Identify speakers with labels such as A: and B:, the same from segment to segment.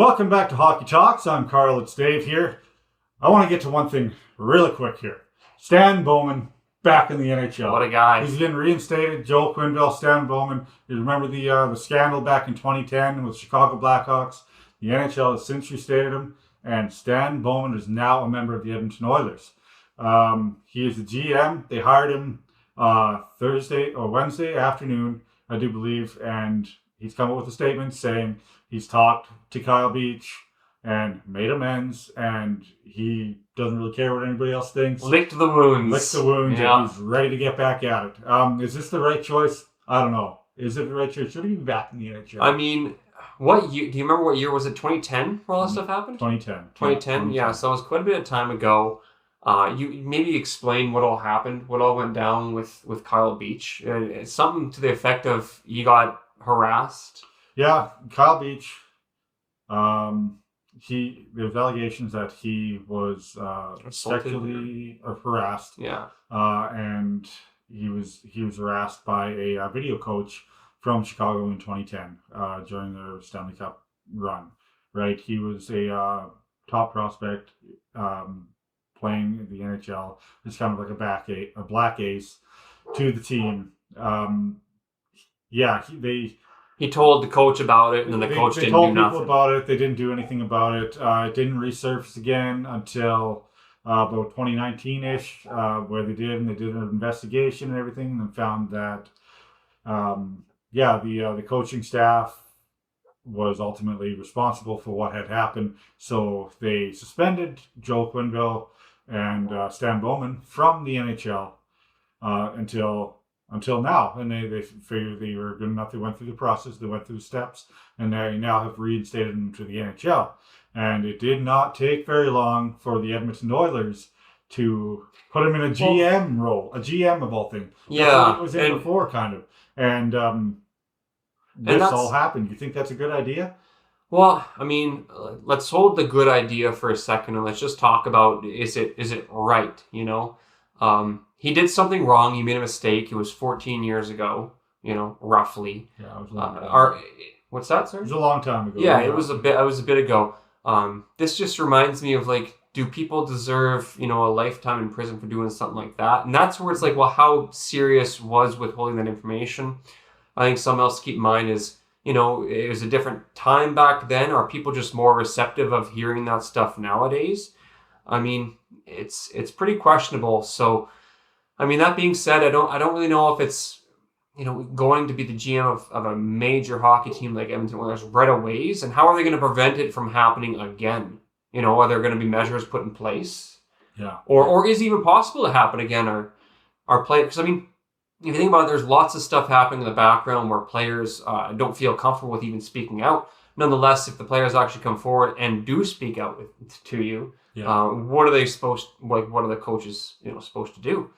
A: Welcome back to Hockey Talks. I'm Carl. It's Dave here. I want to get to one thing really quick here. Stan Bowman back in the NHL.
B: What a guy.
A: He's been reinstated. Joel Quenneville, Stan Bowman. You remember the scandal back in 2010 with Chicago Blackhawks? The NHL has since reinstated him, and Stan Bowman is now a member of the Edmonton Oilers. He is the GM. They hired him Thursday or Wednesday afternoon, I do believe, and he's come up with a statement saying he's talked to Kyle Beach and made amends, and he doesn't really care what anybody else thinks.
B: Licked the wounds.
A: And he's ready to get back at it. Is this the right choice? I don't know. Is it the right choice? Should he be back in the NHL?
B: I mean, what year? Do you remember what year was it? 2010 where all this stuff happened?
A: 2010.
B: 2010? Yeah, so it was quite a bit of time ago. You maybe explain what all happened, what all went down with Kyle Beach. It's something to the effect of he got harassed.
A: Yeah, Kyle Beach. There's allegations that he was sexually harassed.
B: Yeah.
A: And he was harassed by a video coach from Chicago in 2010 during their Stanley Cup run. Right, he was a top prospect playing in the NHL. It's kind of like a black ace to the team.
B: He told the coach about it, and then the coach didn't do nothing.
A: They told people about it. They didn't do anything about it. It didn't resurface again until about 2019-ish, where they did an investigation and everything, and found that, the coaching staff was ultimately responsible for what had happened. So they suspended Joel Quenneville and Stan Bowman from the NHL until now, and they figured they were good enough. They went through the process, they went through the steps, and they now have reinstated him to the NHL. And it did not take very long for the Edmonton Oilers to put him in a GM role, a GM of all things.
B: Yeah,
A: that's what he was in before, kind of. And this all happened. You think that's a good idea?
B: Well, I mean, let's hold the good idea for a second, and let's just talk about is it right? You know. He did something wrong. He made a mistake. It was 14 years ago, roughly.
A: Yeah, it was a long time ago.
B: What's that, sir?
A: It was a long time ago.
B: Yeah, it was a bit ago. This just reminds me of, do people deserve, a lifetime in prison for doing something like that? And that's where it's like, well, how serious was withholding that information? I think something else to keep in mind is, it was a different time back then. Are people just more receptive of hearing that stuff nowadays? I mean, it's pretty questionable. So, I mean, that being said, I don't really know if it's, going to be the GM of a major hockey team like Edmonton Oilers right away. And how are they going to prevent it from happening again? Are there going to be measures put in place?
A: Yeah.
B: Or is it even possible to happen again? Or players? Because, I mean, if you think about it, there's lots of stuff happening in the background where players don't feel comfortable with even speaking out. Nonetheless, if the players actually come forward and do speak out to you, what are they what are the coaches, supposed to do?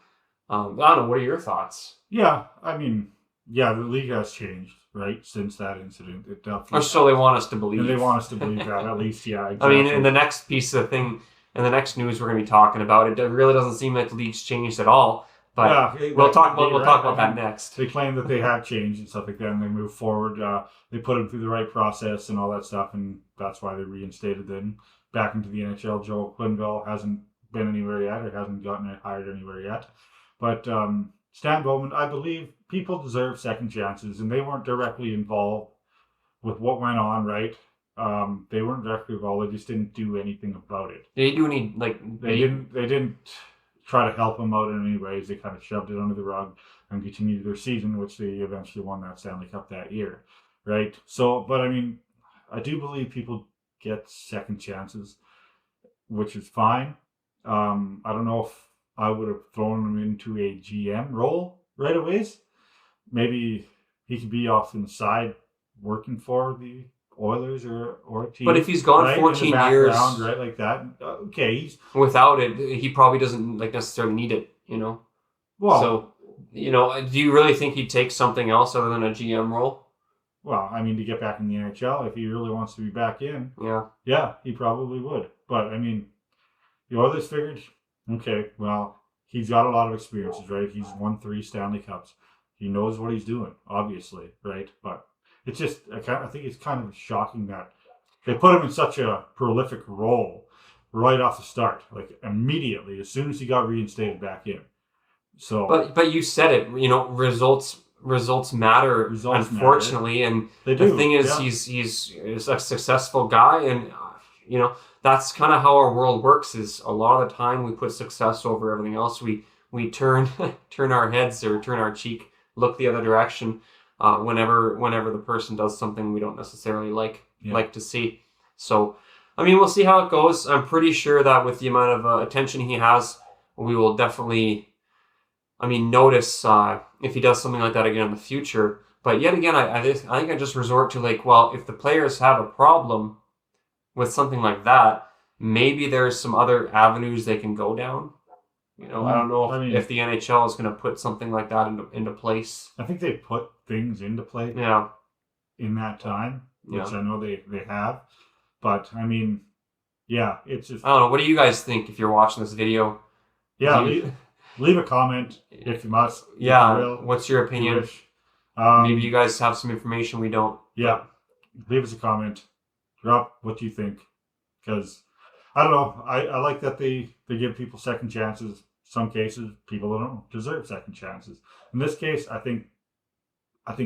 B: I don't know. What are your thoughts?
A: Yeah, I mean, the league has changed, right, since that incident. It definitely.
B: Or so they want us to believe.
A: And they want us to believe that, at least, yeah. Exactly.
B: I mean, in the next piece of thing, in the next news we're going to be talking about, it really doesn't seem like the league's changed at all. But we'll talk about that next.
A: They claim that they have changed and stuff like that, and they move forward. They put them through the right process and all that stuff, and that's why they reinstated them back into the NHL. Joel Quenneville hasn't been anywhere yet, or hasn't gotten hired anywhere yet. But Stan Bowman, I believe people deserve second chances, and they weren't directly involved with what went on, right? They weren't directly involved. They just didn't do anything about it.
B: Did they do any
A: They didn't try to help him out in any ways. They kind of shoved it under the rug and continued their season, which they eventually won that Stanley Cup that year, right? So, but I mean, I do believe people get second chances, which is fine. I don't know if I would have thrown him into a GM role right away. Maybe he could be off on the side working for the Oilers or a team.
B: But if he's gone 14 years,
A: right, like that, okay.
B: Without it, he probably doesn't necessarily need it, Well, so do you really think he'd take something else other than a GM role?
A: Well, I mean, to get back in the NHL, if he really wants to be back in, yeah, he probably would. But I mean, the Oilers figured, okay, well, he's got a lot of experiences, right? He's won 3 Stanley Cups. He knows what he's doing, obviously, right? But it's just, I think it's kind of shocking that they put him in such a prolific role right off the start, like immediately as soon as he got reinstated back in. So,
B: but you said it. Results matter, unfortunately, matter. And
A: they do.
B: The thing is, he's a successful guy, and that's kind of how our world works. Is a lot of the time we put success over everything else. We turn our heads or turn our cheek, look the other direction whenever the person does something we don't necessarily like to see. So, I mean, we'll see how it goes. I'm pretty sure that with the amount of attention he has, we will definitely, notice if he does something like that again in the future. But yet again, I think I just resort to if the players have a problem with something like that, maybe there's some other avenues they can go down. I don't know if the NHL is going to put something like that into place.
A: I think they put things into play in that time, which I know they have. But, it's just...
B: I don't know. What do you guys think if you're watching this video?
A: Yeah, leave a comment if you must.
B: Yeah, what's your opinion? Maybe you guys have some information we don't.
A: Yeah, leave us a comment. Drop what you think. Because, I don't know, I like that they give people second chances. Some cases, people don't deserve second chances. In this case, I think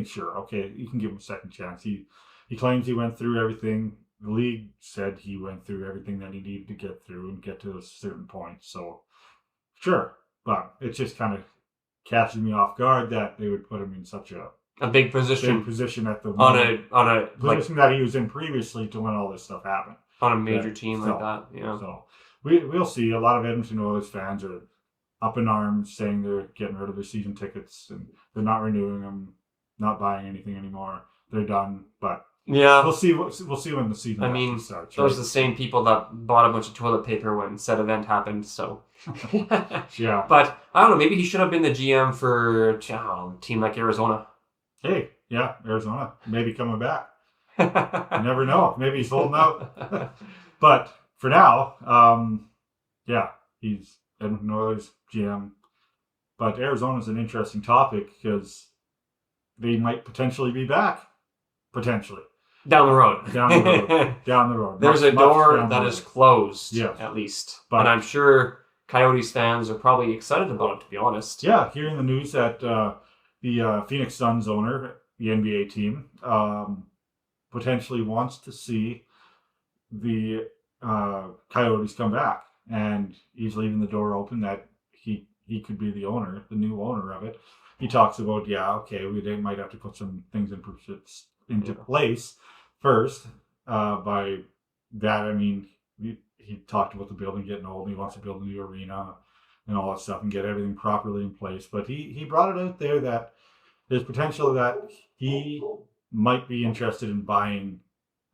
A: sure, okay, you can give him a second chance. He claims he went through everything. The league said he went through everything that he needed to get through and get to a certain point. So, sure. But it just kind of catches me off guard that they would put him in such a
B: big position.
A: At the moment,
B: on a
A: position that he was in previously to when all this stuff happened.
B: On a major team like that,
A: So we'll see. A lot of Edmonton Oilers fans are up in arms, saying they're getting rid of their season tickets and they're not renewing them, not buying anything anymore. They're done. But we'll see. We'll see when the season starts.
B: Those are the same people that bought a bunch of toilet paper when said event happened. So
A: yeah.
B: But I don't know. Maybe he should have been the GM for a team like Arizona.
A: Hey, yeah, Arizona maybe coming back. You never know. Maybe he's holding out. But for now, he's Edmonton Oilers GM. But Arizona's an interesting topic because they might potentially be back. Potentially.
B: Down the road.
A: Down the road.
B: There's a door that is closed, at least.
A: But,
B: and I'm sure Coyotes fans are probably excited about it, to be honest.
A: Yeah, hearing the news that the Phoenix Suns owner, the NBA team, potentially wants to see the Coyotes come back, and he's leaving the door open that he could be the new owner of it. He talks about they might have to put some things into place first. By that he talked about the building getting old and he wants to build a new arena and all that stuff and get everything properly in place. But he brought it out there that there's potential that he might be interested in buying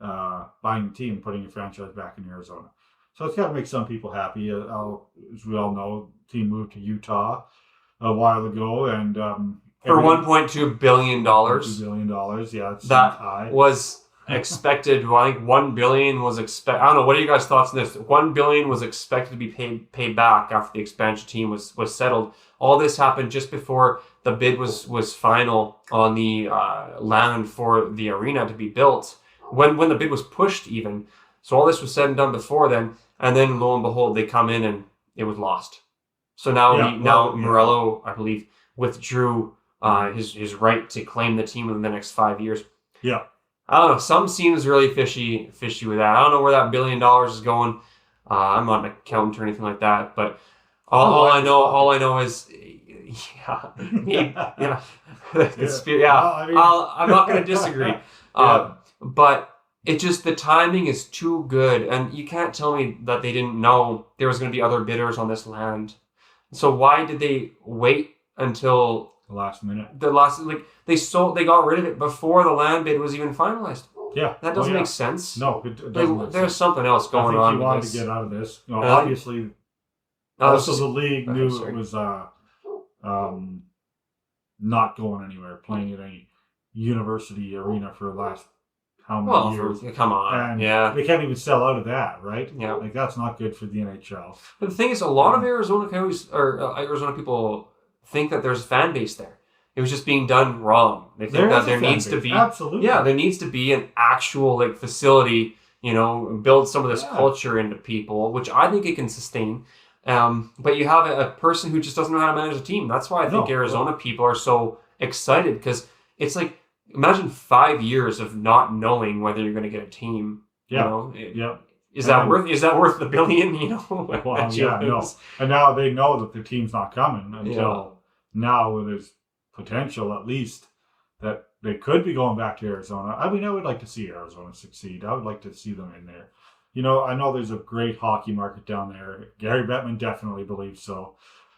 A: the team, putting a franchise back in Arizona. So it's got to make some people happy. As we all know, the team moved to Utah a while ago, and
B: for $1.2 billion.
A: $2 billion, yeah,
B: that
A: high.
B: Was expected. Well, I think $1 billion was expected. I don't know. What are you guys' thoughts on this? $1 billion was expected to be paid back after the expansion team was settled. All this happened just before the bid was final on the land for the arena to be built. When the bid was pushed, even. So all this was said and done before then, and then lo and behold, they come in and it was lost. So now Muruelo, I believe, withdrew his right to claim the team in the next 5 years.
A: Yeah.
B: I don't know. Some seems really fishy with that. I don't know where that $1 billion is going. I'm not an accountant or anything like that, but all I know is, I'm not going to disagree. But it just, the timing is too good, and you can't tell me that they didn't know there was going to be other bidders on this land. So why did they wait until
A: the last minute?
B: They got rid of it before the land bid was even finalized.
A: Yeah,
B: that doesn't make sense.
A: No, it doesn't.
B: There's something else going on.
A: I think he wanted to get out of this. Obviously, also the league knew it was not going anywhere, playing at a university arena for the last how many years?
B: Come on,
A: and they can't even sell out of that, right?
B: Yeah,
A: that's not good for the NHL.
B: But the thing is, a lot of Arizona Coyotes or Arizona people think that there's a fan base there. It was just being done wrong. They think that there needs to be
A: absolutely.
B: Yeah, there needs to be an actual facility build some of this
A: Yeah.
B: culture into people, which I think it can sustain. But you have a person who just doesn't know how to manage a team. That's why I think Arizona people are so excited, because it's like, imagine 5 years of not knowing whether you're going to get a team.
A: Yeah.
B: Is that worth the $1 billion?
A: Well, yeah, no. And now they know that the team's not coming until now, where there's potential at least that they could be going back to Arizona. I mean, I would like to see Arizona succeed. I would like to see them in there. I know there's a great hockey market down there. Gary Bettman definitely believes so.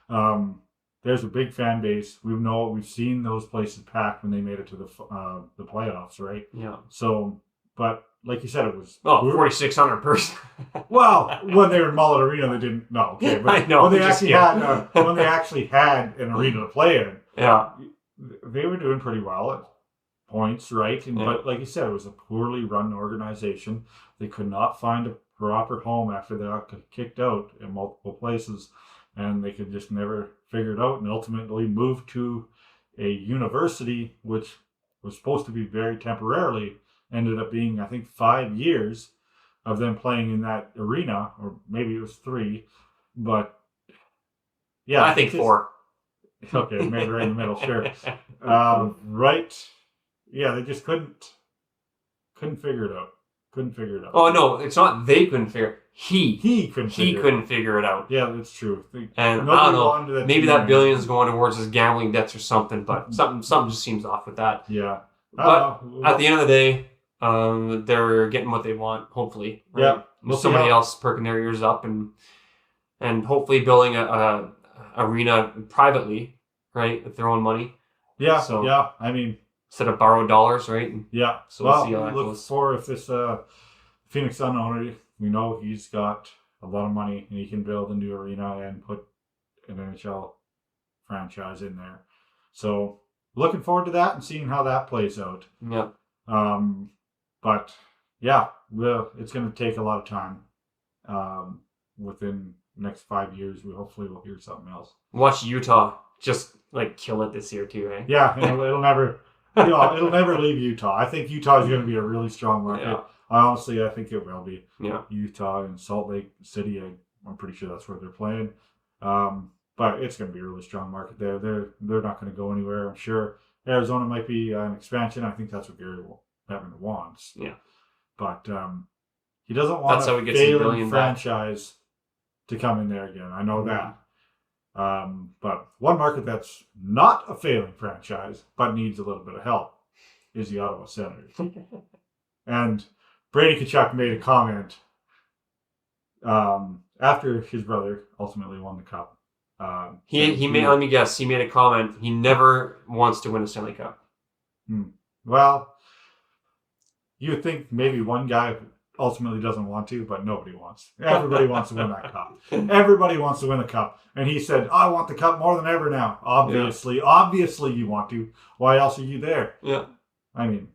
A: There's a big fan base. We've seen those places packed when they made it to the playoffs, right?
B: Yeah.
A: So, but like you said, it was
B: 4,600 person.
A: Well, when they were in Mullet Arena, they didn't. No, okay, but
B: I know,
A: when they actually had an arena to play in, they were doing pretty well at points, right? But like you said, it was a poorly run organization. They could not find a proper home after they got kicked out in multiple places, and they could just never figure it out, and ultimately moved to a university, which was supposed to be very temporarily. Ended up being, I think, 5 years of them playing in that arena, or maybe it was 3, but yeah,
B: I think 4.
A: Okay, maybe right in the middle, sure. Right, yeah, they just couldn't figure it out.
B: Oh no, it's not they couldn't figure it. He couldn't figure it out.
A: Yeah, that's true.
B: And I don't know, maybe that $1 billion is going towards his gambling debts or something, but something just seems off with that.
A: Yeah.
B: But at the end of the day, they're getting what they want, hopefully. Right?
A: Yeah.
B: Somebody else perking their ears up and hopefully building a arena privately, right, with their own money.
A: Yeah.
B: So,
A: yeah. I mean,
B: instead of borrowed dollars, right?
A: Yeah.
B: So we'll see how that
A: look
B: goes.
A: for if this Phoenix Sun owner, we know he's got a lot of money and he can build a new arena and put an NHL franchise in there. So looking forward to that and seeing how that plays out.
B: Yeah.
A: But yeah, it's going to take a lot of time. Within the next 5 years, hopefully we'll hear something else.
B: Watch Utah just kill it this year too, eh?
A: Yeah, it'll never, it'll never leave Utah. I think Utah is going to be a really strong market.
B: Yeah.
A: Honestly, I think it will be.
B: Yeah.
A: Utah and Salt Lake City. I'm pretty sure that's where they're playing. But it's going to be a really strong market there. They're not going to go anywhere. I'm sure Arizona might be an expansion. I think that's what Gary Bettman wants.
B: Yeah.
A: But he doesn't want a failing franchise to come in there again. I know that. But one market that's not a failing franchise but needs a little bit of help is the Ottawa Senators. And Brady Tkachuk made a comment after his brother ultimately won the cup.
B: He made. Let me guess. He made a comment. He never wants to win a Stanley Cup.
A: Well, you would think maybe one guy ultimately doesn't want to, but nobody wants. Everybody wants to win that cup. Everybody wants to win the cup. And he said, I want the cup more than ever now. Obviously you want to. Why else are you there?
B: Yeah.
A: I mean,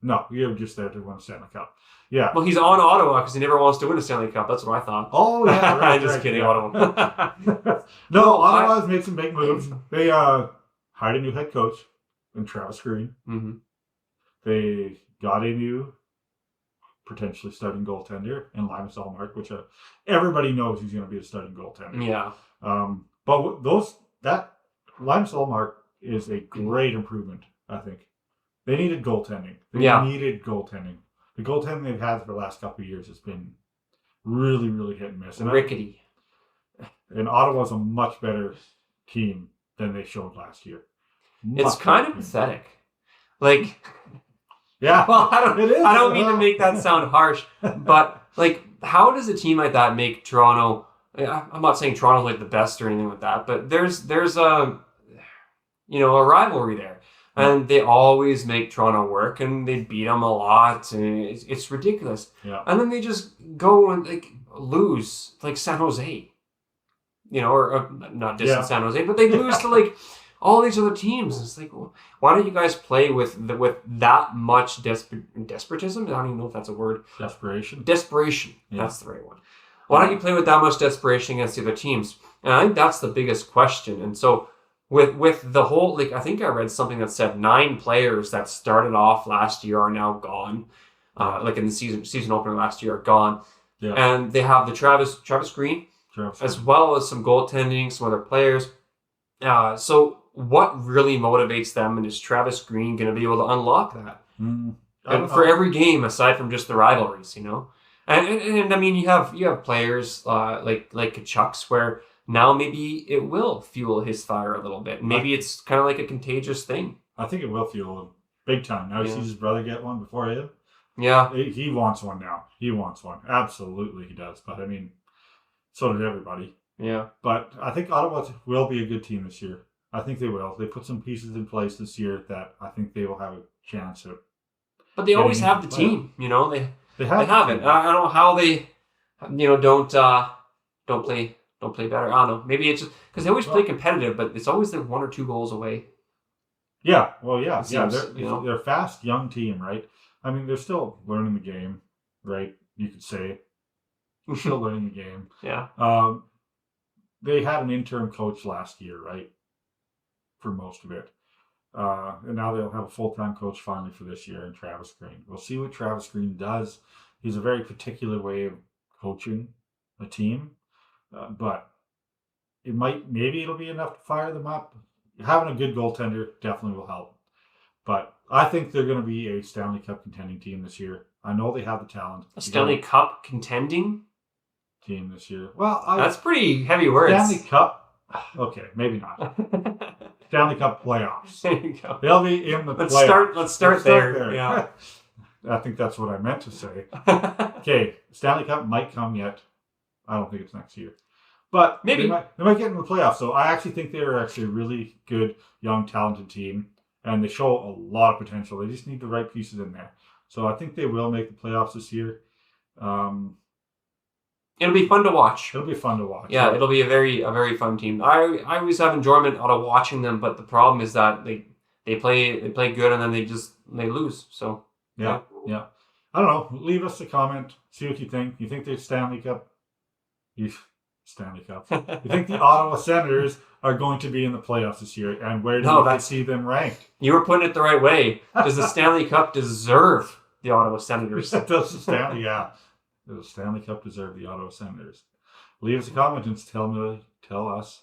A: no, you're just there to win a Stanley Cup. Yeah.
B: Well, he's on Ottawa because he never wants to win a Stanley Cup. That's what I thought.
A: Oh, yeah. Right,
B: just kidding,
A: yeah.
B: Ottawa.
A: No, Ottawa's made some big moves. They hired a new head coach in Travis Green.
B: Mm-hmm.
A: They got a new potentially starting goaltender in Linus Ullmark, which everybody knows he's going to be a starting goaltender.
B: Yeah.
A: But that Linus Ullmark is a great improvement, I think. They needed goaltending. Needed goaltending. The goaltending they've had for the last couple of years has been really, really hit and miss. And
B: rickety.
A: And Ottawa's a much better team than they showed last year.
B: It's kind of pathetic.
A: Yeah.
B: Well, I don't mean to make that sound harsh, but how does a team like that make Toronto? I'm not saying Toronto's the best or anything like that, but there's a rivalry there, and they always make Toronto work, and they beat them a lot, and it's ridiculous.
A: Yeah.
B: And then they just go and lose San Jose, or not distant San Jose, but they lose to all these other teams. It's why don't you guys play with that much despotism? I don't even know if that's a word.
A: Desperation.
B: Yeah. That's the right one. Why don't you play with that much desperation against the other teams? And I think that's the biggest question. And so with the whole, I think I read something that said 9 players that started off last year are now gone. like in the season opener last year, are gone.
A: Yeah.
B: And they have the Travis Green, as well as some goaltending, some other players. So what really motivates them, and is Travis Green going to be able to unlock that? And for every game, aside from just the rivalries, you know? And I mean, you have players like Kachuk's, where now maybe it will fuel his fire a little bit. Maybe it's kind of like a contagious thing.
A: I think it will fuel him big time. Now he sees his brother get one before him.
B: Yeah.
A: He wants one now. He wants one. Absolutely he does. But I mean, so did everybody.
B: Yeah.
A: But I think Ottawa will be a good team this year. I think they will. They put some pieces in place this year that I think they will have a chance of.
B: But they always have the team, you know. They have it. I don't know how they, don't play better. I don't know. Maybe it's just because they always play competitive, but it's always like 1 or 2 goals away.
A: Yeah. Well, yeah. They're a fast, young team, right? I mean, they're still learning the game, right? You could say they're still learning the game.
B: Yeah.
A: They had an interim coach last year, right? For most of it. And now they'll have a full-time coach finally for this year in Travis Green. We'll see what Travis Green does. He's a very particular way of coaching a team, but maybe it'll be enough to fire them up. Having a good goaltender definitely will help. But I think they're going to be a Stanley Cup contending team this year. I know they have the talent.
B: A Stanley Cup contending
A: team this year. Well,
B: that's pretty heavy words.
A: Stanley Cup. Okay, maybe not. Stanley Cup playoffs.
B: There you go.
A: They'll be in the playoffs.
B: Let's start there. Yeah.
A: I think that's what I meant to say. Okay, Stanley Cup might come yet. I don't think it's next year. But
B: maybe
A: they might get in the playoffs. So I actually think they're actually a really good, young, talented team. And they show a lot of potential. They just need the right pieces in there. So I think they will make the playoffs this year.
B: It'll be fun to watch.
A: It'll be fun to watch.
B: Yeah, it'll be a very fun team. I always have enjoyment out of watching them, but the problem is that they play good and then they lose. So
A: yeah. I don't know. Leave us a comment. See what you think. You think they're Stanley Cup? Stanley Cup. You think the Ottawa Senators are going to be in the playoffs this year? And where do you see them ranked?
B: You were putting it the right way. Does the Stanley Cup deserve the Ottawa Senators?
A: Does the Stanley Cup deserve the Ottawa Senators? Leave us a comment and tell us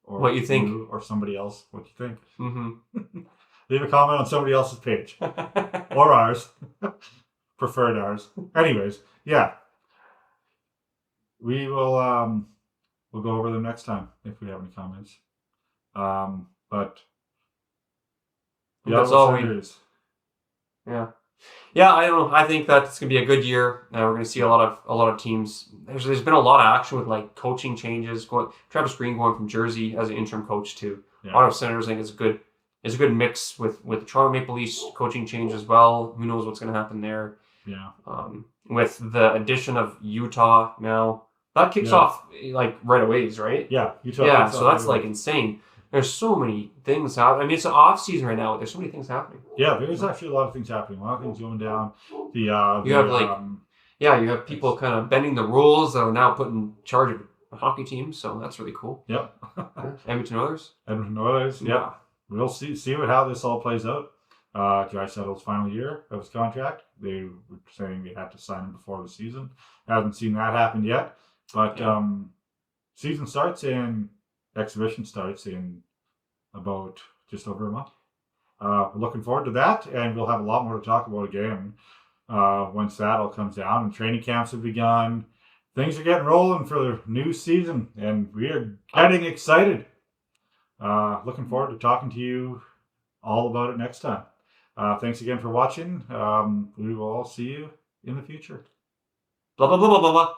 A: or
B: what you think,
A: or somebody else what you think.
B: Mm-hmm.
A: Leave a comment on somebody else's page or ours, preferred ours. Anyways, yeah, we will. We'll go over them next time if we have any comments. But
B: that's all Senators. Yeah, I don't know. I think that it's gonna be a good year. We're gonna see a lot of teams. There's been a lot of action with like coaching changes. Travis Green going from Jersey as an interim coach to Ottawa Senators. I think is a good mix with the Toronto Maple Leafs coaching change as well. Who knows what's gonna happen there?
A: Yeah.
B: With the addition of Utah now, that kicks off like right away, right?
A: Yeah, Utah.
B: Yeah, so that's like insane. There's so many things happening. I mean, it's an off season right now. There's so many things happening.
A: Yeah, there's actually a lot of things happening. A lot of things going down. You
B: have people kind of bending the rules that are now put in charge of a hockey team. So that's really cool.
A: Yep.
B: Edmonton Oilers.
A: Yeah. We'll see how this all plays out. Draisaitl's final year of his contract. They were saying they had to sign him before the season. Haven't seen that happen yet. But season starts and exhibition starts in about just over a month. We're looking forward to that, and we'll have a lot more to talk about again once that all comes down and training camps have begun. Things are getting rolling for the new season, and we are getting excited. Looking forward to talking to you all about it next time. Thanks again for watching. We will all see you in the future.
B: Blah, blah, blah, blah, blah, blah.